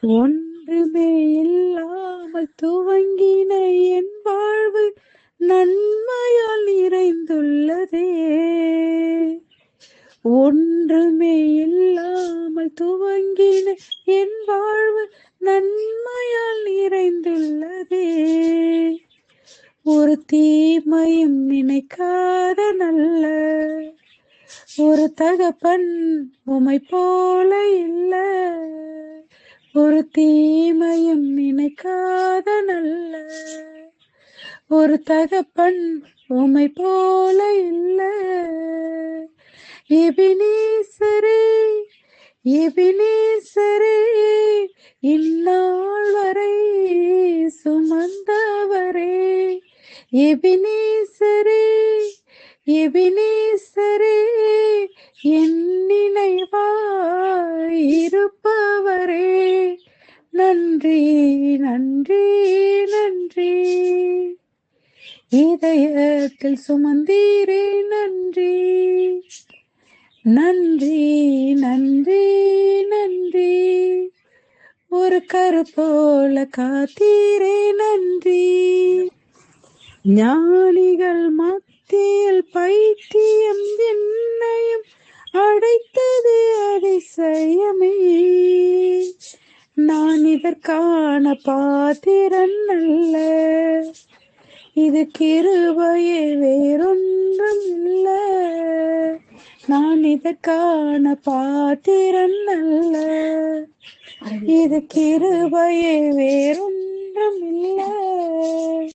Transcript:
ஒன்றுமே இல்லாமல் துவங்கின என் வாழ்வு நன்மையால் நிறைந்துள்ளதே. ஒன்றுமே இல்லாமல் துவங்கின என் வாழ்வு நன்மையால் நிறைந்துள்ளதே. ஒரு தீமையும் நினைக்காத நல்ல ஒரு தகப்பன் உமை போல இல்ல. ஒரு தீமையும் நினைக்காத நல்ல ஒரு தகப்பன் உமை போல இல்ல. எபினேசரே எபினேசரே இந்நாள் வரை சுமந்தவரே. எபினேசரே எபினேசரே என் நினைவாய் இருப்பவரே. நன்றி நன்றி நன்றி. இதயத்தில் சுமந்தீரே நன்றி. நன்றி நன்றி நன்றி. ஒரு கரு போல காத்தீரே நன்றி. ஞானிகள் மத்தியில் பைத்தியம் என்னையும் அடைத்தது அதிசயமே. நான் இதற்கான பாத்திரன் அல்ல, இது கிருபையே வேறொன்றும் இல்ல. நான் இதற்கான பாத்திரன் அல்ல, இது கிருபையே வேறொன்றும் இல்ல.